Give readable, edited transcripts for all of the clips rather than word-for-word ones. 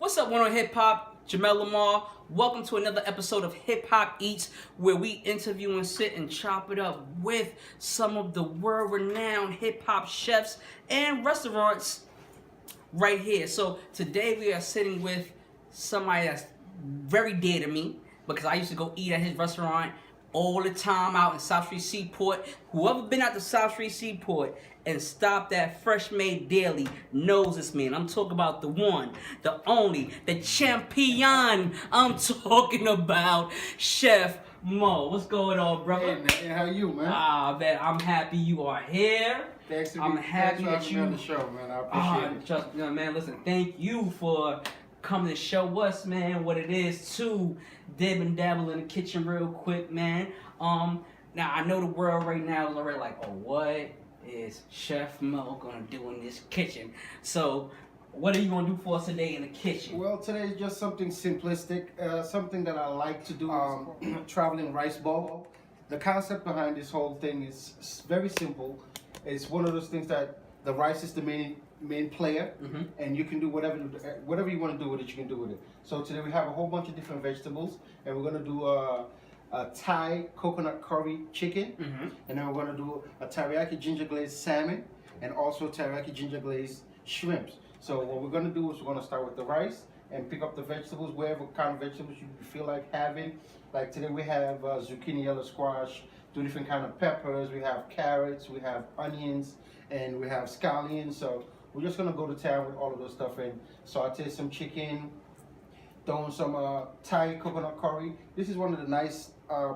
What's up, One on Hip Hop? Jamel Lamar. Welcome to another episode of Hip Hop Eats, where we interview and sit and chop it up with some of the world-renowned hip hop chefs and restaurants right here. So today we are sitting with somebody that's very dear to me because I used to go eat at his restaurant all the time out in South Street Seaport. Whoever been out to South Street Seaport and stopped at Fresh Made Daily knows this man. I'm talking about the one, the only, the champion. I'm talking about Chef Mo. What's going on, brother? Hey, man, how you, man? Man, I'm happy you are here. Thanks I'm happy that you on the show, man. I appreciate it. Man, listen, thank you for coming to show us, man, what it is to dib and dabble in the kitchen real quick, man. Now I know the world right now is already like, oh, what is Chef Mo gonna do in this kitchen? So what are you gonna do for us today in the kitchen? Well, today is just something simplistic, something that I like to do, traveling rice bowl. The concept behind this whole thing is very simple. It's one of those things that the rice is the main player, and you can do whatever you want to do with it, you can do with it. So today we have a whole bunch of different vegetables, and we're going to do a Thai coconut curry chicken, and then we're going to do a teriyaki ginger glazed salmon, and also teriyaki ginger glazed shrimps. So what we're going to do is we're going to start with the rice and pick up the vegetables, whatever kind of vegetables you feel like having. Like today we have zucchini, yellow squash, 2 different kind of peppers, we have carrots, we have onions, and we have scallions. So we're just gonna go to town with all of those stuff and saute some chicken, throw in some Thai coconut curry. This is one of the nice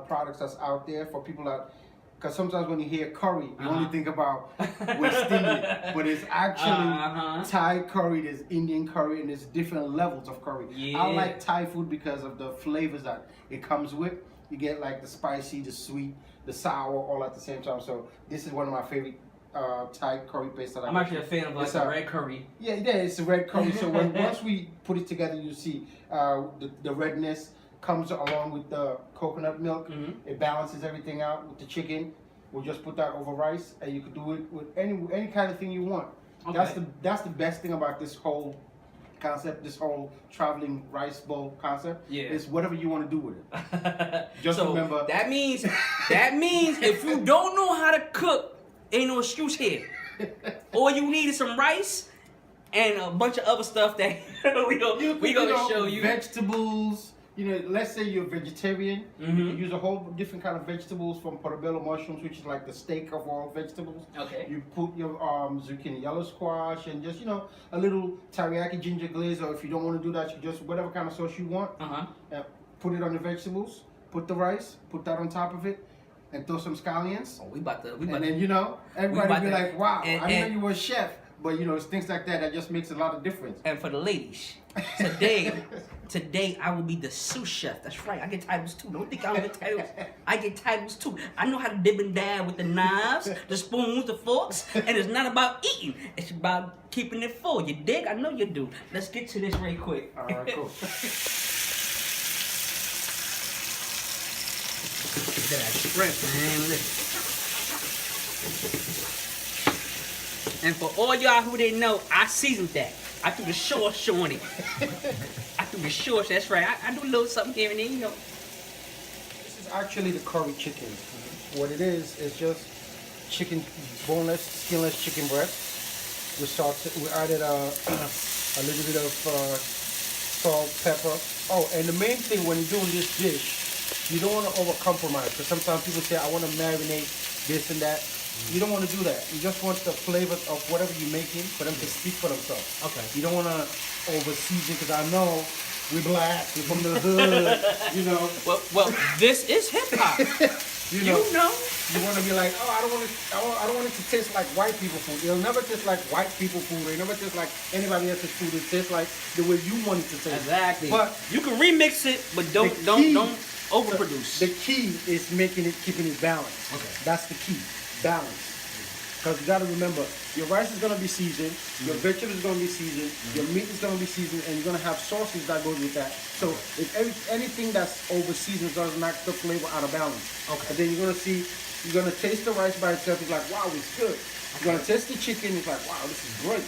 products that's out there for people that, because sometimes when you hear curry, you only think about West Indian, but it's actually Thai curry, there's Indian curry, and there's different levels of curry. Yeah. I like Thai food because of the flavors that it comes with. You get like the spicy, the sweet, the sour, all at the same time. So this is one of my favorite Thai curry paste that I'm actually a fan of like the red curry. Yeah, it's a red curry. So once we put it together, you see the redness comes along with the coconut milk. It balances everything out with the chicken. We'll just put that over rice, and you could do it with any kind of thing you want. Okay. That's the best thing about this whole concept, this whole traveling rice bowl concept. Yeah, is whatever you want to do with it. Just so remember that means if you don't know how to cook, ain't no excuse here. All you need is some rice and a bunch of other stuff that we gonna show you. Vegetables. You know, let's say you're vegetarian. You can use a whole different kind of vegetables from portobello mushrooms, which is like the steak of all vegetables. Okay. You put your zucchini, yellow squash, and just a little teriyaki ginger glaze. Or if you don't want to do that, you just whatever kind of sauce you want. Put it on the vegetables. Put the rice. Put that on top of it. And throw some scallions. Oh, we about to. And then everybody will be like, "Wow, I know you were a chef." But it's things like that just makes a lot of difference. And for the ladies, today I will be the sous chef. That's right. I get titles too. Don't think I don't get titles. I get titles too. I know how to dib and dab with the knives, the spoons, the forks, and it's not about eating. It's about keeping it full. You dig? I know you do. Let's get to this right quick. All right, cool. That shrimp, man. Listen. And for all y'all who didn't know, I seasoned that. I threw the sauce on it. I threw the sauce, that's right. I do a little something here and there, This is actually the curry chicken. What it is just chicken, boneless, skinless chicken breast. We added a little bit of salt, pepper. Oh, and the main thing when you're doing this dish, you don't want to over-compromise, because sometimes people say, I want to marinate this and that. You don't want to do that. You just want the flavors of whatever you're making for them to speak for themselves. Okay. You don't want to over-season, because I know we're black, we're from the hood, Well, this is hip-hop. You know. You want to be like, oh, I don't want it to taste like white people food. It'll never taste like white people food. It'll never taste like anybody else's food. It tastes like the way you want it to taste. Exactly. But you can remix it, but don't overproduce. The key is keeping it balanced. Okay. That's the key. Balance. Because you got to remember, your rice is going to be seasoned, your vegetables is going to be seasoned, your meat is going to be seasoned, and you're going to have sauces that goes with that. So if anything that's over seasoned does knock the flavor out of balance. Okay. And then you're going to taste the rice by itself. It's like, wow, it's good. You're going to taste the chicken. It's like, wow, this is great.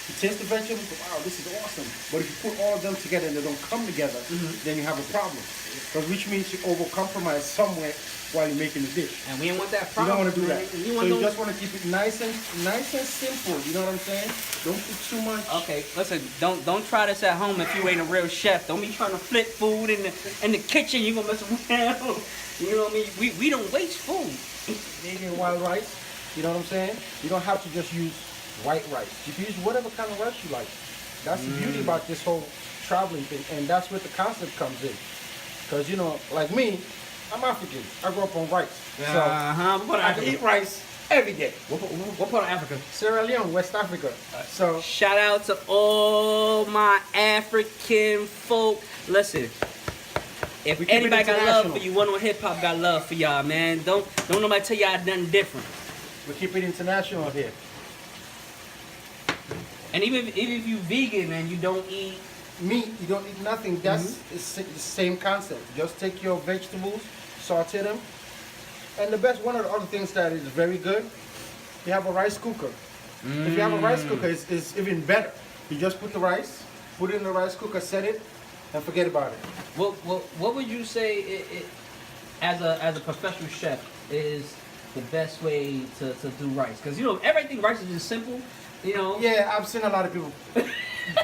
You taste the vegetables, wow, this is awesome. But if you put all of them together and they don't come together, then you have a problem. Because which means you overcompromise somewhere while you're making the dish. And we don't want that You problem. don't want to do man. that. You So want you those- just want to keep it nice and simple. You know what I'm saying? Don't put too much. Okay, listen, don't try this at home if you ain't a real chef. Don't be trying to flip food in the kitchen. You gonna mess around. You know what I mean? We don't waste food. Indian wild rice. You know what I'm saying? You don't have to just use white rice. You can use whatever kind of rice you like. That's the beauty about this whole traveling thing, and that's where the concept comes in. Because, you know, like me, I'm African. I grew up on rice. So What I can eat rice every day. What part of Africa? Sierra Leone, West Africa. So Shout out to all my African folk. Listen, if We keep it anybody got love international. for you, One on Hip Hop got love for y'all, man. Don't nobody tell y'all nothing different. we keep it international here. And even if you vegan and you don't eat, Meat, you don't eat nothing. That's the same concept. Just take your vegetables, saute them. And the best, one of the other things that is very good, you have a rice cooker. If you have a rice cooker, it's even better. You just put the rice, put it in the rice cooker, set it, and forget about it. what would you say as a professional chef is the best way to do rice? Because you know everything rice is just simple. You know. Yeah, I've seen a lot of people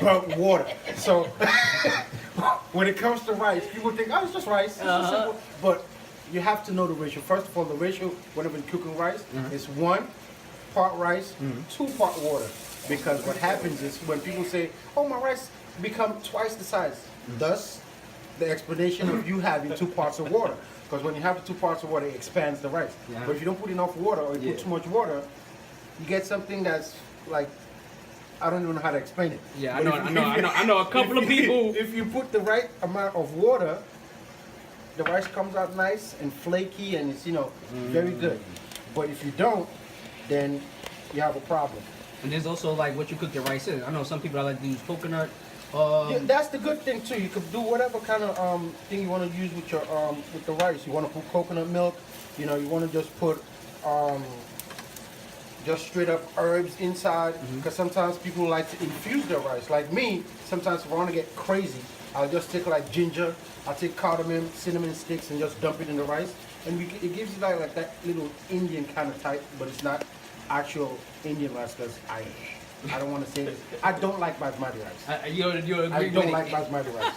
burn water. So when it comes to rice, people think, oh, it's just rice. It's just simple. But you have to know the ratio. First of all, the ratio whenever you're cooking rice is 1 part rice, 2 part water. Because what happens is when people say, oh, my rice become twice the size. Thus, the explanation of you having 2 parts of water. Because when you have 2 parts of water, it expands the rice. Yeah. But if you don't put enough water or you put too much water, you get something that's like, I don't even know how to explain it. Yeah, But I know a couple of people. If you put the right amount of water, the rice comes out nice and flaky and it's, you know, very good. But if you don't, then you have a problem. And there's also like what you cook your rice in. I know some people that like to use coconut. Yeah, that's the good thing too. You could do whatever kind of thing you want to use with your with the rice. You want to put coconut milk. You know, you want to just put just straight up herbs inside. Because sometimes people like to infuse their rice. Like me, sometimes if I want to get crazy, I'll just take like ginger. I'll take cardamom, cinnamon sticks, and just dump it in the rice. And it gives you like that little Indian kind of type, but it's not actual Indian rice because I don't want to say this. I don't like basmati rice. You agree I with don't it. like basmati rice.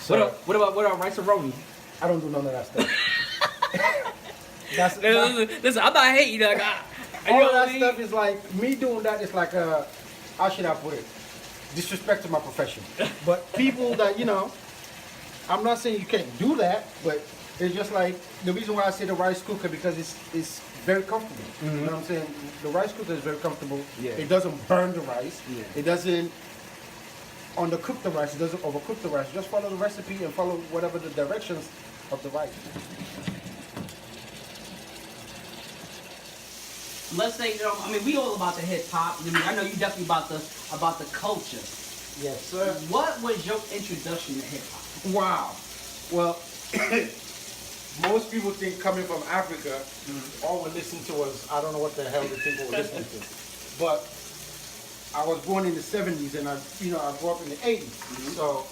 So What about rice and roti? I don't do none of that stuff. That's Listen, I'm not hating. Like, all of that stuff is like me doing that is like how should I put it? Disrespect to my profession. But people that, you know, I'm not saying you can't do that, but it's just like the reason why I say the rice cooker because it's very comfortable. You know what I'm saying? The rice cooker is very comfortable. Yeah. It doesn't burn the rice. Yeah. It doesn't undercook the rice. It doesn't overcook the rice. Just follow the recipe and follow whatever the directions of the rice. Let's say, I mean, we all about the hip hop. I mean, I know you definitely about the culture. Yes, sir. What was your introduction to hip hop? Wow. Well, most people think coming from Africa, all we listen to was, I don't know what the hell the people were listening to. But I was born in the 70s and I grew up in the 80s. So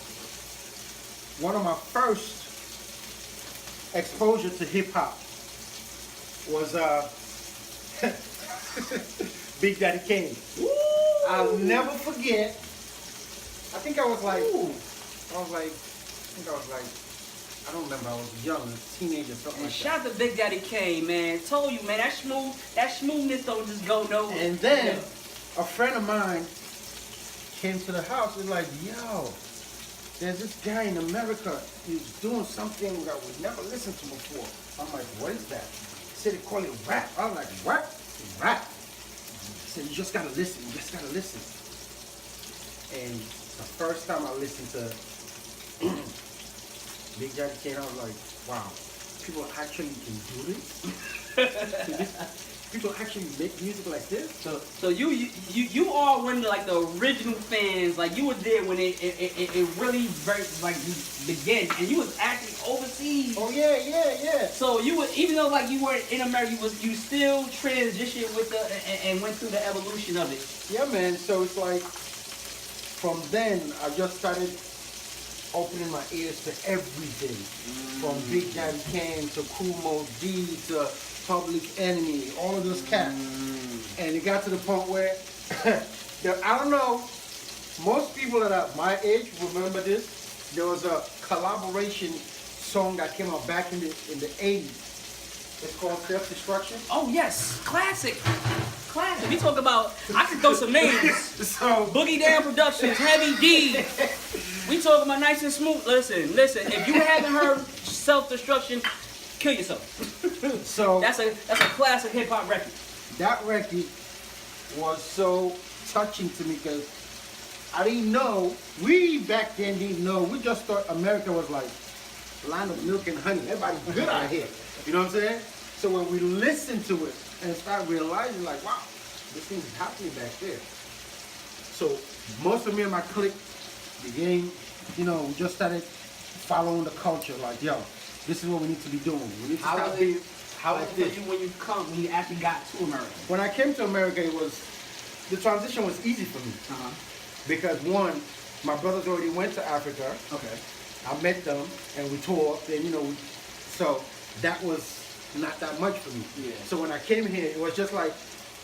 one of my first exposure to hip hop was Big Daddy Kane. I'll never forget. I think I was like, I don't remember, I was young, a teenager, something like that. Shout out to Big Daddy Kane, man. Told you, man, that smoothness don't just go nowhere. And then a friend of mine came to the house and like, yo, there's this guy in America, he's doing something that we never listened to before. I'm like, what is that? He said he called it rap. I'm like, what? Rap. He said, you just gotta listen, And the first time I listened to Big Daddy Kane, I was like, wow, people actually can do this? People actually make music like this? So you are one of like the original fans. Like you were there when it really like began, and you was actually overseas. Oh yeah. So you were, even though like you were in America, you still transitioned with and went through the evolution of it. Yeah, man. So it's like from then, I just started opening my ears to everything. From Big Daddy Kane to Kumo D to Public Enemy, all of those cats. And it got to the point where, I don't know, most people that are my age remember this. There was a collaboration song that came out back in the 80s. It's called Self-Destruction. Oh yes, classic. Classic. We talk about, I can throw some names. So Boogie Down Productions, Heavy D. We talking about nice and smooth. Listen. If you haven't heard Self-Destruction, kill yourself. So that's a classic hip hop record. That record was so touching to me because I didn't know. We back then didn't know. We just thought America was like land of milk and honey. Everybody's good out here. You know what I'm saying? So when we listened to it and start realizing, like, wow, this thing's happening back there. So most of me and my clique began, you know, we just started following the culture. Like, yo, this is what we need to be doing. We need to stop being. How was it when you actually got to America? When I came to America, the transition was easy for me. Because one, my brothers already went to Africa. Okay. I met them and we toured, and you know, so that was not that much for me. Yeah. So when I came here, it was just like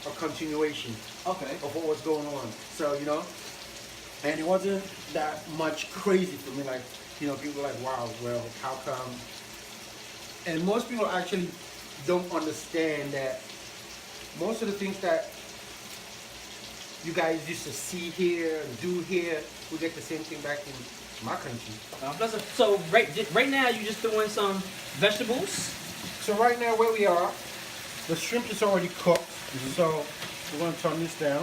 a continuation of what was going on. So, you know, and it wasn't that much crazy for me. Like, you know, people were like, wow, well, how come? And most people actually don't understand that most of the things that you guys used to see here and do here, we get the same thing back in my country. So right now you're just doing some vegetables. So right now where we are, the shrimp is already cooked. So we're going to turn this down.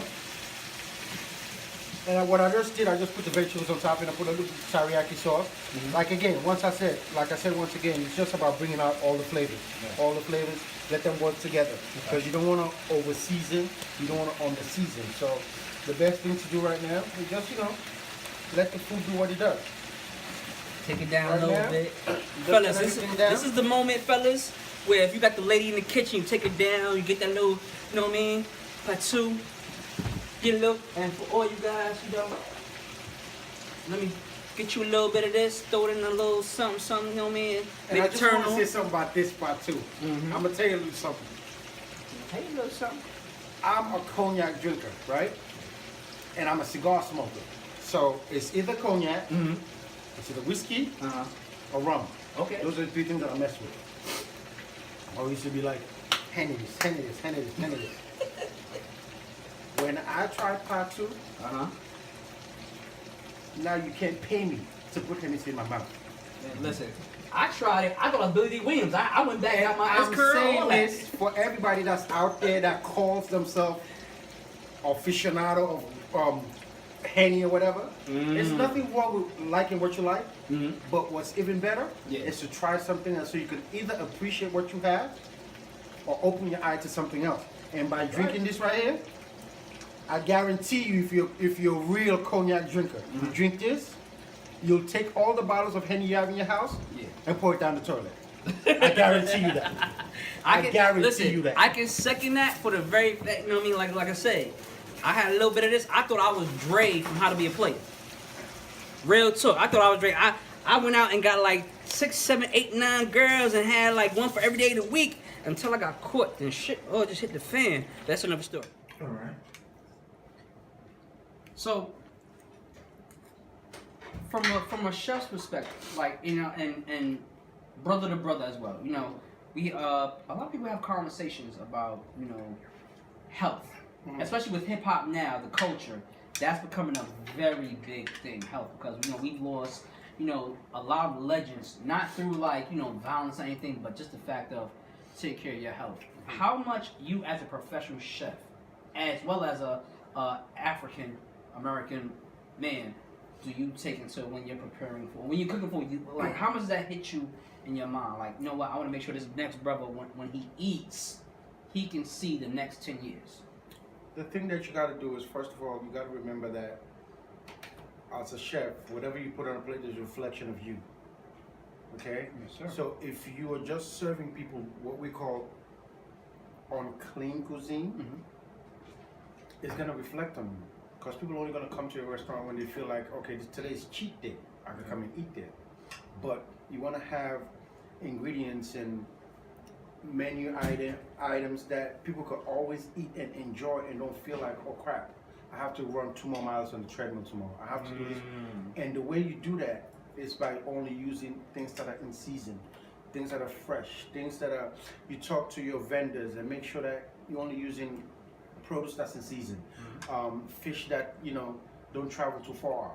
And what I just did, I just put the vegetables on top and I put a little teriyaki sauce. Like again, like I said once again, it's just about bringing out all the flavors. All the flavors, let them work together. Because you don't want to over season, you don't want to under season. So the best thing to do right now is just, you know, let the food do what it does. Take it down right a little now, bit. Fellas, this is the moment, fellas, where if you got the lady in the kitchen, you take it down, you get that little, you know what I mean, patu, get a little, and for all you guys, you know, let me get you a little bit of this, throw it in a little something, you know what I mean? And I just want to say something about this part too. I'm going to tell you a little something. Tell you a little something. I'm a cognac drinker, right? And I'm a cigar smoker. So it's either cognac, it's either whiskey, or rum. Okay. Those are the three things that I mess with. I used to be like, Henny this. When I tried part two, now you can't pay me to put Hennessy in my mouth. Man, listen, I tried it. I got a Billy Williams. I went back and got my ice I'm curl. saying this for everybody that's out there that calls themselves aficionado of Henny or whatever. There's nothing wrong with liking what you like, but what's even better is to try something else so you can either appreciate what you have or open your eye to something else. And by drinking this right here, I guarantee you, if you're a real cognac drinker, you drink this, you'll take all the bottles of Henny you have in your house and pour it down the toilet. I guarantee you that. I guarantee you that. I can second that for the very fact, you know what I mean? Like I say, I had a little bit of this. I thought I was Dre from How to Be a Player. Real talk. I thought I was Dre. I went out and got like 6, 7, 8, 9 girls and had like one for every day of the week until I got caught. Then shit, it just hit the fan. That's another story. All right. So, from a chef's perspective, like, you know, and brother to brother as well, you know, we a lot of people have conversations about, you know, health, especially with hip hop now, the culture. That's becoming a very big thing, health, because, you know, we've lost, you know, a lot of legends, not through like, you know, violence or anything, but just the fact of take care of your health. How much you as a professional chef, as well as a African American man, do you take into when you're preparing for, when you're cooking for, you, like, how much does that hit you in your mind? Like, you know what, I want to make sure this next brother, when he eats, he can see the next 10 years. The thing that you got to do is, first of all, you got to remember that as a chef, whatever you put on a plate is a reflection of you. Okay? Yes, sir. So if you are just serving people what we call unclean cuisine, it's going to reflect on you. Because people are only going to come to your restaurant when they feel like, okay, today's cheat day. I can come and eat there. But you want to have ingredients and menu items that people could always eat and enjoy and don't feel like, oh crap, I have to run 2 more miles on the treadmill tomorrow. I have to do this. And the way you do that is by only using things that are in season, things that are fresh, things that are, you talk to your vendors and make sure that you're only using produce that's in season, fish that, you know, don't travel too far.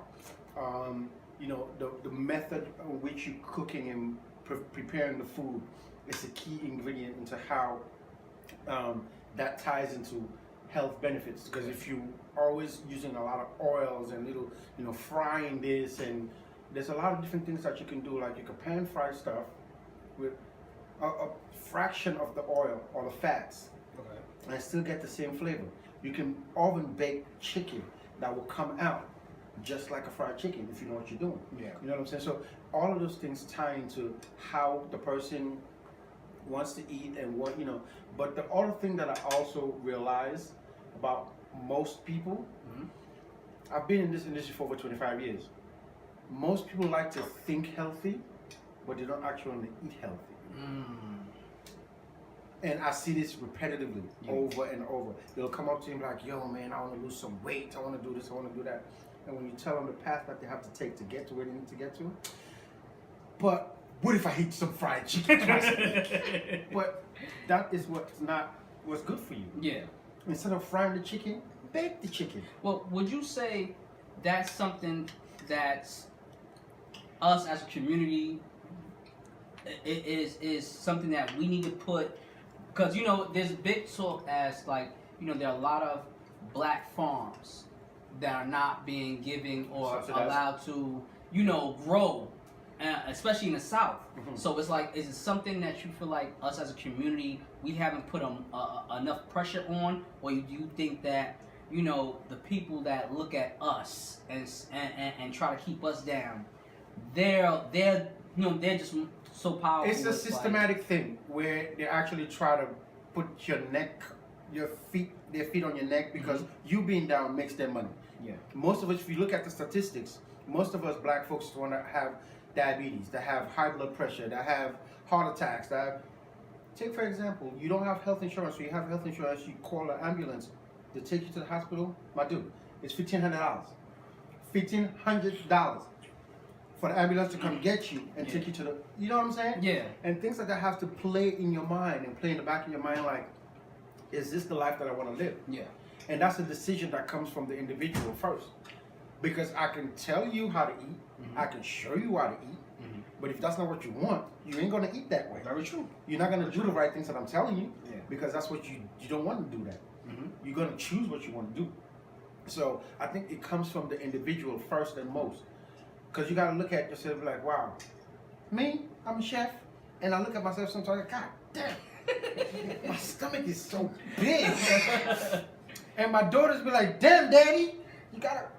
You know, the method in which you're cooking and preparing the food is a key ingredient into how that ties into health benefits. Because if you always using a lot of oils and little, you know, frying this, and there's a lot of different things that you can do. Like you can pan fry stuff with a fraction of the oil or the fats, and still get the same flavor. You can oven bake chicken that will come out just like a fried chicken if you know what you're doing. Yeah. You know what I'm saying? So all of those things tie into how the person wants to eat and what, you know. But the other thing that I also realize about most people, I've been in this industry for over 25 years. Most people like to think healthy, but they don't actually eat healthy. And I see this repetitively over and over. They'll come up to me like, yo man, I want to lose some weight, I want to do this, I want to do that. And when you tell them the path that they have to take to get to where they need to get to, but what if I eat some fried chicken twice a week? But that is what's good for you. Yeah. Instead of frying the chicken, bake the chicken. Well, would you say that's something that's us as a community is something that we need to put? Because, you know, there's big talk as, like, you know, there are a lot of black farms that are not being given or allowed to, you know, grow, especially in the South. So it's like, is it something that you feel like us as a community, we haven't put enough pressure on? Or do you think that, you know, the people that look at us and try to keep us down, they're you know, they're just so powerful? It's a systematic thing where they actually try to put their feet on your neck because you being down makes them money. Yeah. Most of us, if you look at the statistics, most of us black folks want to have diabetes, that have high blood pressure, that have heart attacks, take for example, you don't have health insurance, so you have health insurance, you call an ambulance to take you to the hospital, my dude, it's $1,500. $1,500 for the ambulance to come get you and take you to the, you know what I'm saying? Yeah. And things like that have to play in your mind and play in the back of your mind like, is this the life that I want to live? Yeah. And that's a decision that comes from the individual first. Because I can tell you how to eat, I can show you how to eat, but if that's not what you want, you ain't going to eat that way. Very true. You're not going to do the right things that I'm telling you, Yeah. because that's what you don't want to do that. You're going to choose what you want to do. So I think it comes from the individual first and most. Because you got to look at yourself like, wow, me, I'm a chef, and I look at myself sometimes like, God damn, my stomach is so big. And my daughters be like, damn, daddy, you gotta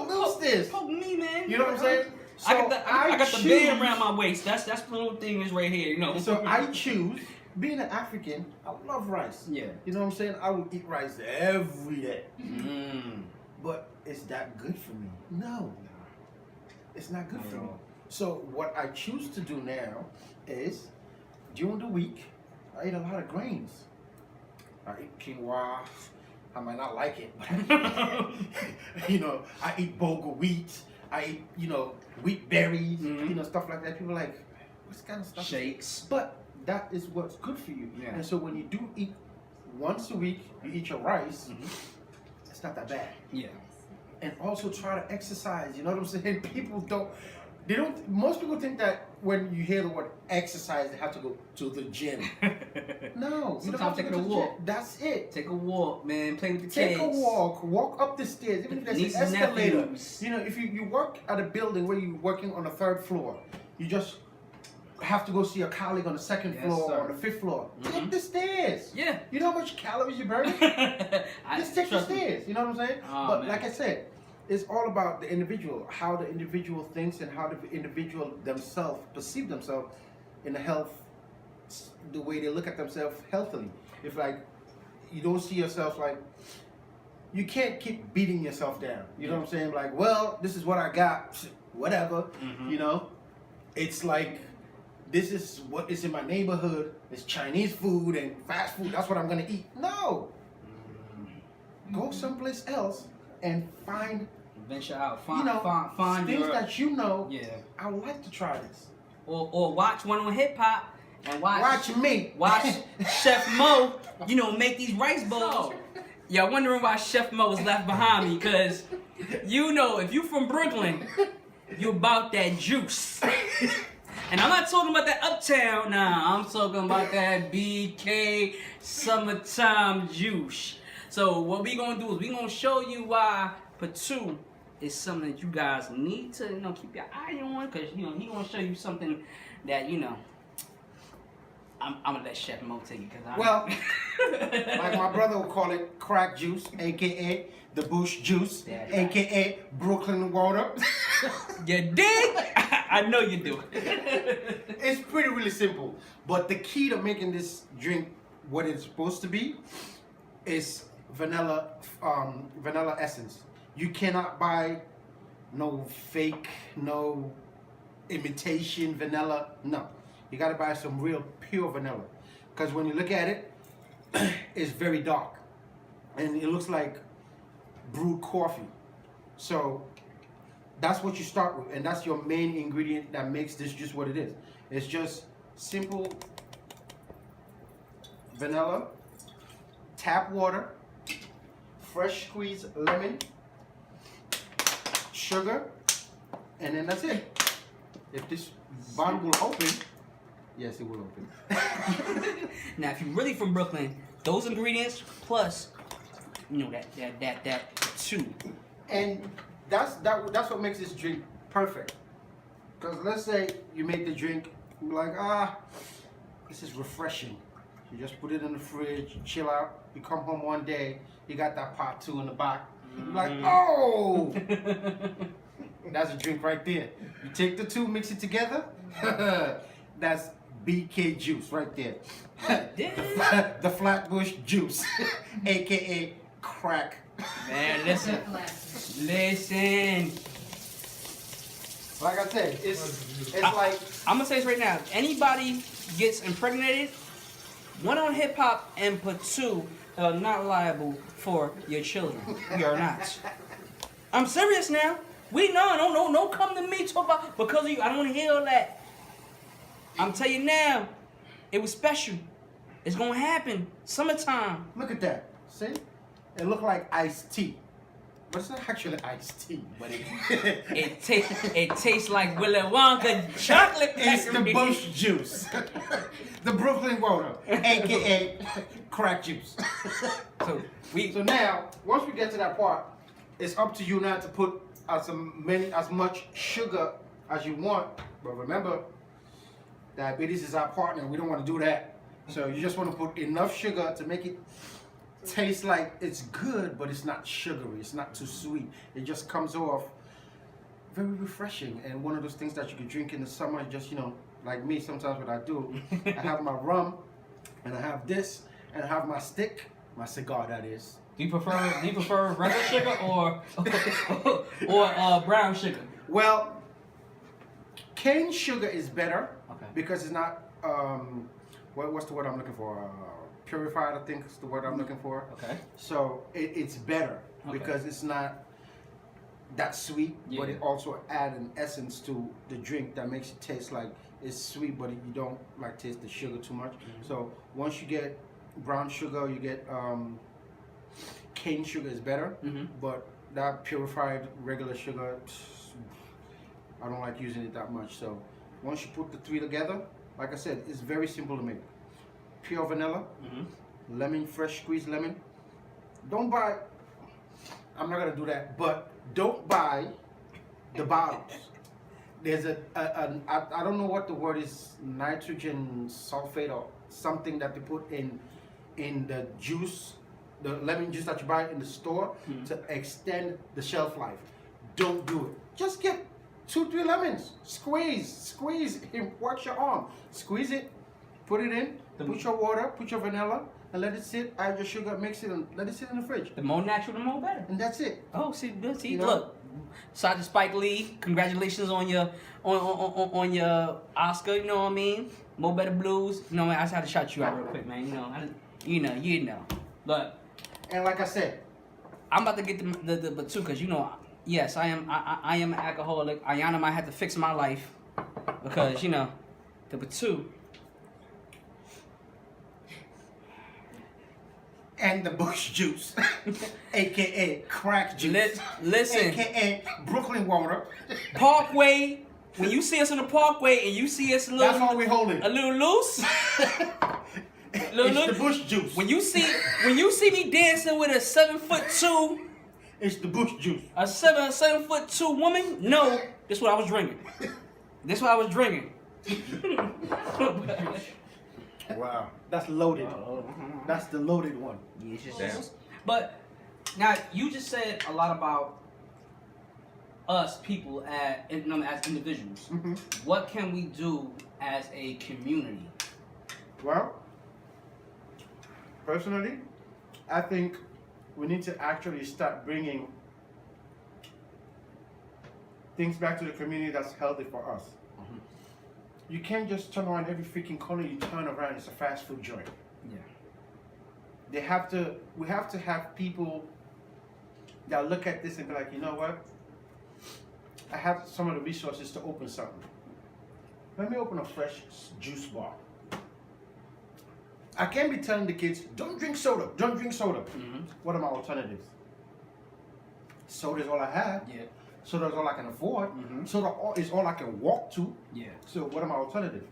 lose this. Poke me, man. You know what I'm saying? So I got the band around my waist. That's the little thing is right here, you know. So I choose, being an African, I love rice. Yeah. You know what I'm saying? I will eat rice every day. But is that good for me? No. It's not good for me. So what I choose to do now is, during the week, I eat a lot of grains. I eat quinoa. I might not like it, but you know, I eat bulgur wheat. I eat, you know, wheat berries, you know, stuff like that. People are like, what kind of stuff? Shakes. But that is what's good for you. Yeah. And so when you do eat once a week, you eat your rice, it's not that bad. Yeah. And also try to exercise, you know what I'm saying? Most people think that when you hear the word exercise, they have to go to the gym. No. Sometimes taking a walk. That's it. Take a walk, man. Play with the kids. Take a walk up the stairs, even if there's an escalator. You know, if you work at a building where you're working on the 3rd floor, you just have to go see a colleague on the 2nd floor or the 5th floor. Take the stairs. Yeah. You know how much calories you burn? Just take the stairs. You know what I'm saying? But man, like I said, it's all about the individual, how the individual thinks and how the individual themselves perceive themselves in the health, the way they look at themselves healthily. If like, you don't see yourself like, you can't keep beating yourself down. You know what I'm saying? Like, well, this is what I got, whatever. You know, it's like, this is what is in my neighborhood. It's Chinese food and fast food. That's what I'm gonna eat. No, go someplace else and find. Venture out, find things that you know. Yeah, I would like to try this. Or watch one on Hip Hop and watch Chef Mo. You know, make these rice bowls. Y'all wondering why Chef Mo was left behind me? Cause you know, if you from Brooklyn, you about that juice. And I'm not talking about that uptown. Nah, I'm talking about that BK summertime juice. So what we gonna do is we gonna show you why Patu is something that you guys need to, keep your eye on, cause he gonna show you something that I'm gonna let Chef Mo take it, cause like my brother would call it crack juice, aka the Bush juice, aka Brooklyn water. You dig? I know you do. It's pretty really simple, but the key to making this drink what it's supposed to be is vanilla essence. You cannot buy no fake, no imitation vanilla. No, you gotta buy some real pure vanilla, because when you look at it, it's very dark and it looks like brewed coffee. So that's what you start with, and that's your main ingredient that makes this just what it is. It's just simple vanilla, tap water, fresh squeezed lemon, sugar, and then that's it. If this bottle will open, yes, it will open. Now, if you're really from Brooklyn, those ingredients plus, that too. And that's what makes this drink perfect. Because let's say you make the drink, you're like, this is refreshing. You just put it in the fridge, you chill out. You come home one day, you got that pot 2 in the back. You're like, oh, that's a drink right there. You take the 2, mix it together. That's BK juice right there. The Flatbush juice, aka crack. Man, listen. Like I said, it's like, I'm gonna say this right now. If anybody gets impregnated, ONEONHIPHOP and Patu are not liable for your children. We are not. I'm serious now. We know. Don't come to me talk about because of you. I don't want to hear all that. I'm telling you now, it was special. It's gonna happen. Summertime. Look at that. See? It looked like iced tea. But it's not actually iced tea. But it tastes like Willy Wonka chocolate. It's the Bush juice. The Brooklyn water, aka crack juice. So now, once we get to that part, it's up to you now to put as much sugar as you want. But remember, diabetes is our partner. We don't want to do that. So you just want to put enough sugar to make it taste like it's good, but it's not sugary. It's not too sweet. It just comes off very refreshing. And one of those things that you can drink in the summer, just, like me, sometimes what I do, I have my rum, and I have this, and I have my stick, my cigar, that is. Do you prefer regular sugar or brown sugar? Well, cane sugar is better because it's not what's the word I'm looking for? Purified, I think is the word I'm looking for. Okay. So it's better because it's not that sweet, but it also adds an essence to the drink that makes it taste like it's sweet, but you don't like taste the sugar too much. So once you get brown sugar, you get cane sugar is better, but that purified regular sugar, I don't like using it that much. So once you put the 3 together, like I said, it's very simple to make. Pure vanilla, lemon, fresh squeezed lemon. Don't buy, I'm not gonna do that, but don't buy the bottles. There's I don't know what the word is, nitrogen sulfate or something that they put in the juice, the lemon juice that you buy in the store to extend the shelf life. Don't do it. Just get 2-3 lemons, squeeze, watch your arm, squeeze it, put it in, put your water, put your vanilla, and let it sit. Add your sugar, mix it, and let it sit in the fridge. The more natural, the more better. And that's it. Oh, see, You know? look. Shout out to Spike Lee. Congratulations on your on your Oscar. You know what I mean? Mo Better Blues. You know, I just had to shout you out real quick, man. You know. Look, And like I said, I'm about to get the but too, cause you know, yes, I am an alcoholic. Ayana might have to fix my life because you know, the but two. and the bush juice, aka crack juice, Listen, aka Brooklyn water. Parkway. When you see us on the Parkway and you see us a little, That's all we holding. a little loose. It's the bush juice. When you see me dancing with a 7'2", It's the bush juice. a 7'2" woman, no, this is what I was drinking. This is what I was drinking. Wow, that's loaded. That's the loaded one. Damn. But now you just said a lot about us people as individuals. Mm-hmm. What can we do as a community? Well, personally, I think we need to actually start bringing things back to the community that's healthy for us. Mhm. You can't just turn around every freaking corner you turn around, it's a fast food joint. Yeah. We have to have people that look at this and be like, you know what? I have some of the resources to open something. Let me open a fresh juice bar. I can't be telling the kids, don't drink soda, don't drink soda. Mhm. What are my alternatives? Soda is all I have. Yeah. Soda is all I can afford. Mhm. Soda is all I can walk to. Yeah. So what are my alternatives?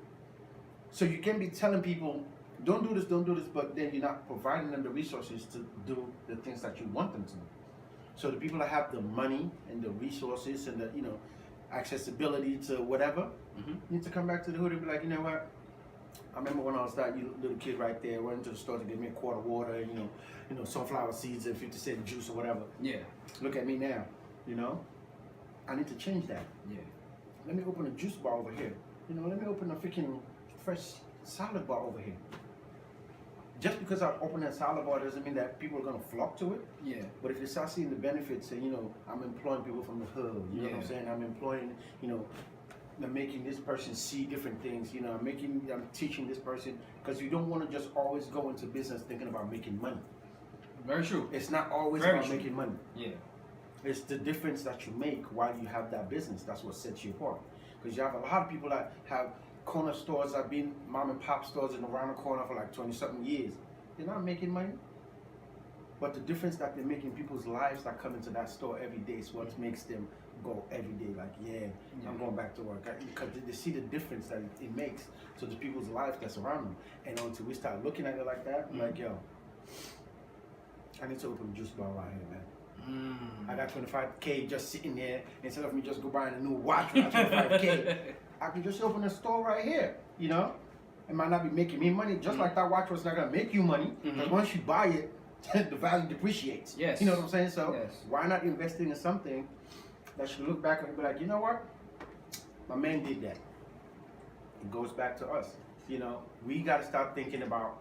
So you can't be telling people, don't do this, but then you're not providing them the resources to do the things that you want them to do. So the people that have the money and the resources and the, accessibility to whatever, Mhm. need to come back to the hood and be like, you know what? I remember when I was that little kid right there, went to the store to get me a quart of water, and, sunflower seeds and 50-cent juice or whatever. Yeah. Look at me now, I need to change that. Yeah. Let me open a juice bar over here. Let me open a freaking fresh salad bar over here. Just because I open that salad bar doesn't mean that people are gonna flock to it. Yeah. But if they start seeing the benefits, and I'm employing people from the hood, you know what I'm saying? I'm employing, I'm making this person see different things. I'm teaching this person, because you don't want to just always go into business thinking about making money. Very true. It's not always Very about true. making money. Yeah. It's the difference that you make while you have that business. That's what sets you apart. Because you have a lot of people that have corner stores that have been mom and pop stores and around the corner for like 20-something years. They're not making money. But the difference that they make in people's lives that come into that store every day is what makes them go every day like, I'm going back to work. Because they see the difference that it makes to the people's life that's around them. And until we start looking at it like that, I'm like, yo, I need to open a juice bar right here, man. I got 25K just sitting there. Instead of me just go buying a new watch for 25K, I can just open a store right here, It might not be making me money, just like that watch was not gonna make you money, because once you buy it, the value depreciates. Yes. You know what I'm saying? So Yes. why not investing in something that should look back and be like, you know what? My man did that. It goes back to us. We gotta start thinking about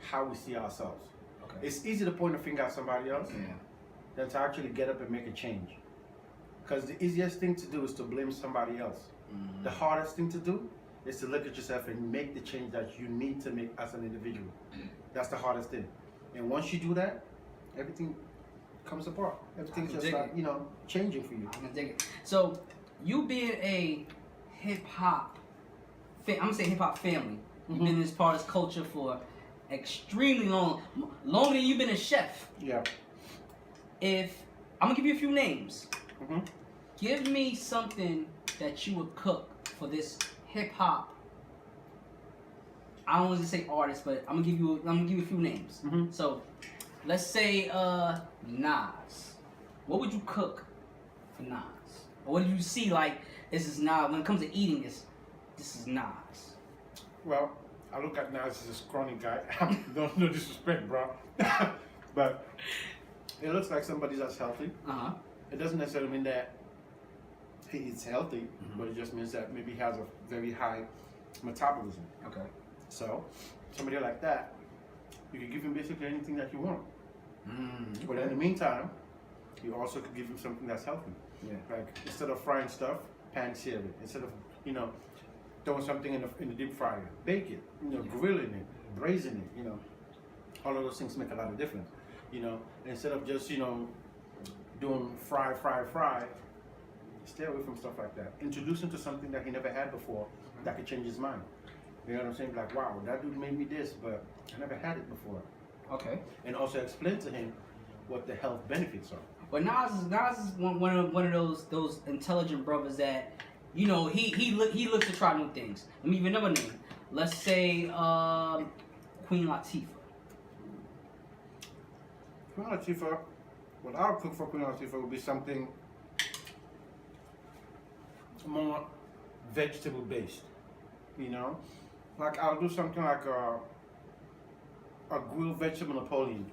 how we see ourselves. Okay. It's easy to point a finger at somebody else Yeah. than to actually get up and make a change. Because the easiest thing to do is to blame somebody else. The hardest thing to do is to look at yourself and make the change that you need to make as an individual. That's the hardest thing. And once you do that, everything comes apart. Everything just dig start, it. changing for you. I'm gonna dig it. So, you being a hip hop, I'm gonna say hip hop family. You've been in this part of this culture for extremely long, longer than you've been a chef. Yeah. If I'm gonna give you a few names, Mhm. give me something that you would cook for this hip hop. I don't want to say artist, but I'm gonna give you a few names. Mhm. So, let's say Nas. What would you cook for Nas? Or what do you see like this is Nas when it comes to eating this? This is Nas. Well, I look at Nas as a scrawny guy. No disrespect, bro. But it looks like somebody that's healthy. It doesn't necessarily mean that he eats healthy, but it just means that maybe he has a very high metabolism. Okay. So, somebody like that, you can give him basically anything that you want. But in the meantime, you also could give him something that's healthy. Yeah. Like instead of frying stuff, pan sear it. Instead of throwing something in the deep fryer, bake it. Grilling it, braising it. All of those things make a lot of difference. Instead of just doing fry, stay away from stuff like that. Introduce him to something that he never had before that could change his mind. You know what I'm saying? Like, wow, that dude made me this, but I never had it before. Okay. And also explain to him what the health benefits are. But Nas is one of those intelligent brothers that, he looks to try new things. Let me give you another name. Let's say Queen Latifah. Queen Latifah, what I would cook for Queen Latifah would be something more vegetable based. Like I'll do something like a grilled vegetable Napoleon.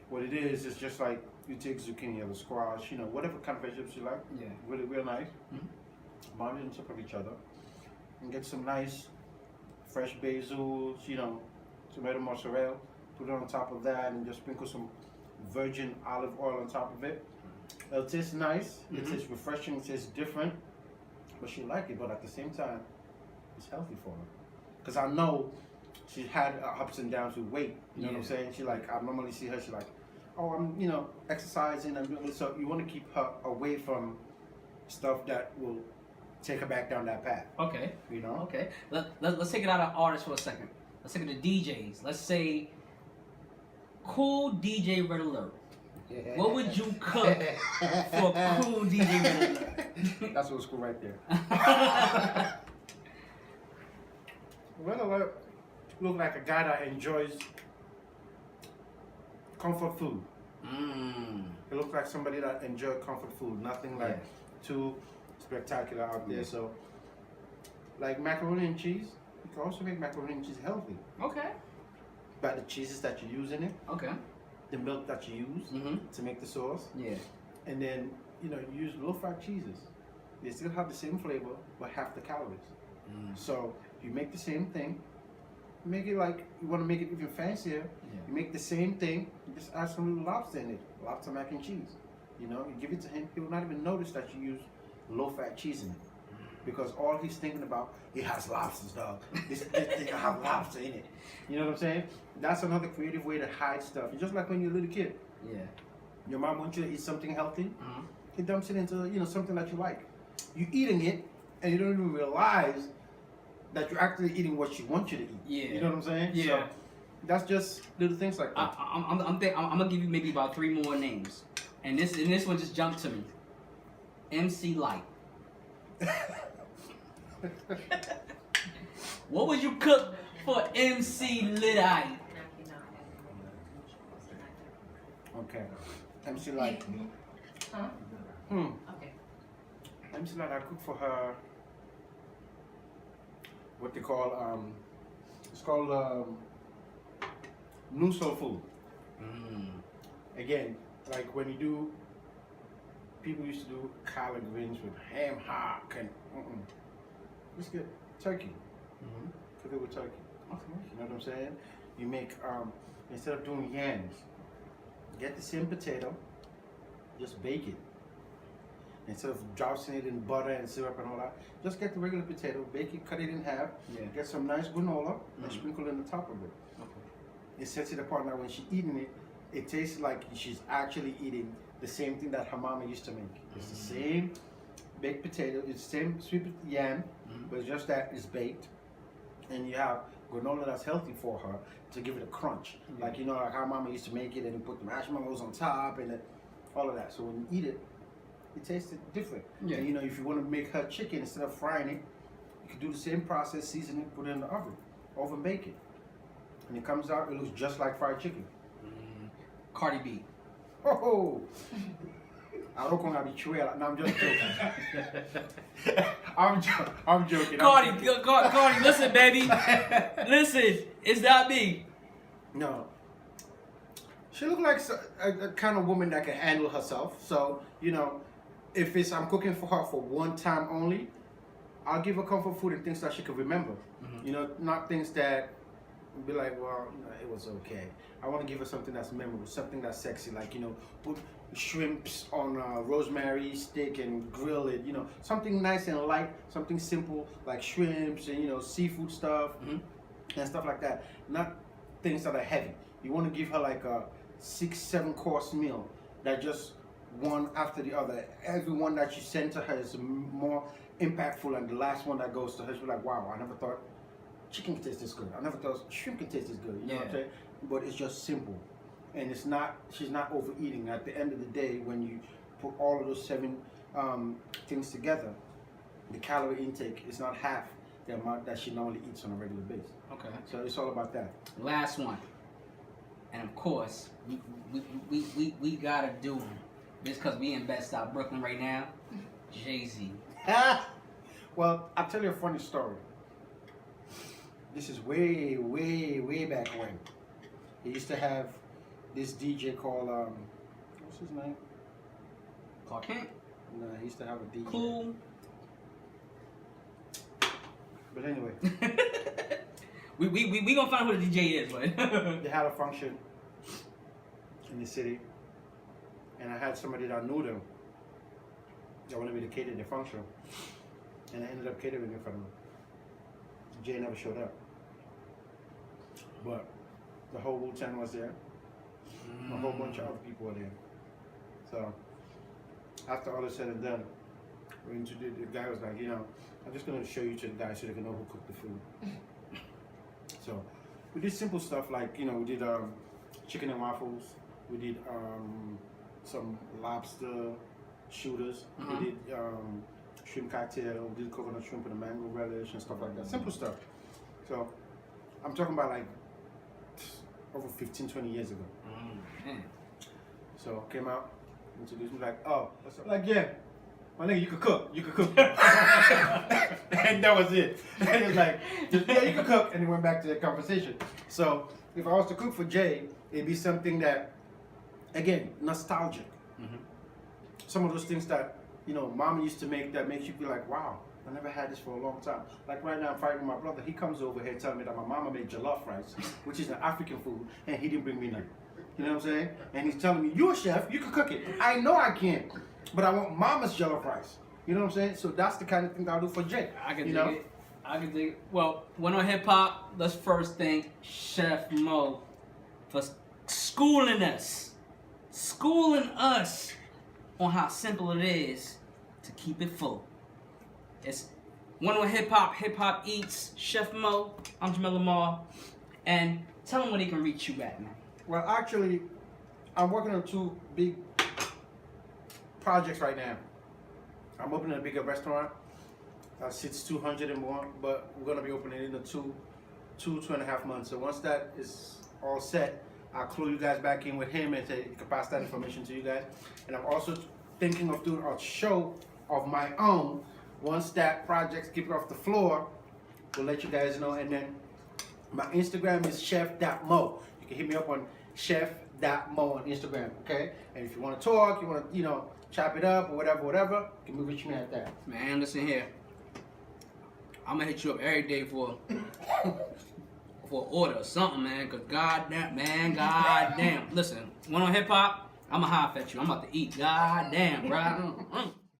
What it is just like you take zucchini or squash, whatever kind of vegetables you like. Yeah. Really, real nice. Bind it on top of each other. And get some nice fresh basil, tomato mozzarella. Put it on top of that and just sprinkle some virgin olive oil on top of it. It'll taste nice. It tastes refreshing. It tastes different. But she like it. But at the same time, it's healthy for her. Because I know she had ups and downs with weight. You know what I'm saying? She like, I normally see her, she like, oh, I'm, exercising, I'm doing this. So you want to keep her away from stuff that will take her back down that path. Okay. Okay. Let's take it out of artists for a second. Let's take it to DJs. Let's say cool DJ Red Alert. Yeah. What would you cook for cool DJ Red Alert? That's what's cool right there. Red Alert look like a guy that enjoys comfort food. It looks like somebody that enjoys comfort food. Nothing like too spectacular out there. So, like macaroni and cheese, you can also make macaroni and cheese healthy. Okay. By the cheeses that you use in it. Okay. The milk that you use to make the sauce. Yeah. And then, you use low-fat cheeses. They still have the same flavor, but half the calories. So, you make the same thing. Make it like, you want to make it even fancier. You make the same thing, you just add some little lobster in it. Lobster mac and cheese. You give it to him, he will not even notice that you use low-fat cheese in it. Because all he's thinking about, it has lobsters, dog. This thing have lobster in it. You know what I'm saying? That's another creative way to hide stuff. It's just like when you're a little kid. Yeah. Your mom wants you to eat something healthy. He dumps it into, something that you like. You're eating it, and you don't even realize that you're actually eating what she wants you to eat. Yeah. You know what I'm saying? Yeah. So that's just little things like that. I'm gonna give you maybe about 3 more names, and this one just jumped to me. MC Light. What would you cook for MC Light? Okay. MC Light. Huh? Okay. MC Light, I cook for her what they call it's called new soul food. Again, like when you do, people used to do collard greens with ham hock and let's get turkey. Cook it with turkey. Okay. You know what I'm saying? You make instead of doing yams, get the same potato, just bake it. Instead of dousing it in butter and syrup and all that, just get the regular potato, bake it, cut it in half, get some nice granola, and sprinkle it on the top of it. Okay. It sets it apart. Now when she's eating it, it tastes like she's actually eating the same thing that her mama used to make. It's the same baked potato, it's the same sweet yam, but it's just that it's baked. And you have granola that's healthy for her to give it a crunch. Like, like how mama used to make it and you put the marshmallows on top and all of that. So when you eat it, it tastes different. Yeah. And, if you want to make her chicken, instead of frying it, you can do the same process, season it, put it in the oven bake it. And it comes out, it looks just like fried chicken. Cardi B. Oh! I don't want to be true. No, I'm just joking. I'm joking. Cardi, listen, baby. Listen, it's not me. No. She look like a kind of woman that can handle herself. So, if I'm cooking for her for one time only, I'll give her comfort food and things that she can remember. Not things that be like, well, you know, it was okay. I want to give her something that's memorable, something that's sexy, like, you know, put shrimps on rosemary stick and grill it, you know, something nice and light, something simple like shrimps and, you know, seafood stuff and stuff like that. Not things that are heavy. You want to give her like a 6-7 course meal that just one after the other. Every one that you send to her is more impactful, and the last one that goes to her, she's like, wow, I never thought chicken can taste this good. I never thought shrimp can taste this good. You know what I'm saying? But it's just simple, and it's not. She's not overeating. At the end of the day, when you put all of those 7 things together, the calorie intake is not half the amount that she normally eats on a regular basis. Okay. So it's all about that. Last one, and of course, we gotta do them. Just because we in Bed-Stuy, Brooklyn right now, Jay-Z. Well, I'll tell you a funny story. This is way, way, way back when. He used to have this DJ called, what's his name? Clark Kent. No, he used to have a DJ. Cool. But anyway. we gonna find out who the DJ is, but. They had a function in the city, and I had somebody that knew them that wanted me to cater their function, and I ended up catering it for them. Jay never showed up, but the whole Wu-Tang was there. A whole bunch of other people were there. So after all is said and done, the guy was like, you know, I'm just gonna show you to the guys so they can know who cooked the food. So we did simple stuff like, you know, we did chicken and waffles. We did some lobster shooters. We did shrimp cocktail. We did coconut shrimp and a mango relish and stuff like that. Simple stuff. So I'm talking about like over 15, 20 years ago. So came out, introduced me like, oh, what's up? Like, yeah, my nigga, you could cook. You could cook. And that was it. And it was like, yeah, you could cook. And it went back to the conversation. So if I was to cook for Jay, it'd be something that, again, nostalgic. Some of those things that, you know, mama used to make that makes you feel like, wow, I never had this for a long time. Like right now, I'm fighting with my brother. He comes over here telling me that my mama made jollof rice, which is an African food, and he didn't bring me none. You know what I'm saying? And he's telling me, you're a chef, you can cook it. I know I can, but I want mama's jollof rice. You know what I'm saying? So that's the kind of thing I'll do for Jay. I can dig it. I can dig it. Well, One on Hip Hop, let's first thank Chef Mo for schooling us on how simple it is to keep it full. It's One on Hip Hop, Hip Hop Eats, Chef Mo. I'm Jamel Lamar, and tell them where they can reach you at, man. Well, actually, I'm working on 2 big projects right now. I'm opening a bigger restaurant that sits 200 and more, but we're gonna be opening in the 2.5 months. So once that is all set, I'll clue you guys back in with him and say, you can pass that information to you guys. And I'm also thinking of doing a show of my own. Once that project's kicked off the floor, we'll let you guys know. And then my Instagram is chef.mo. You can hit me up on chef.mo on Instagram, okay? And if you want to talk, you want to, you know, chop it up or whatever, you can reach me at that. Man, listen here. I'm gonna hit you up every day for for an order or something, man. Cause goddamn. Listen, One on Hip Hop, I'ma high at you. I'm about to eat. Goddamn, bro.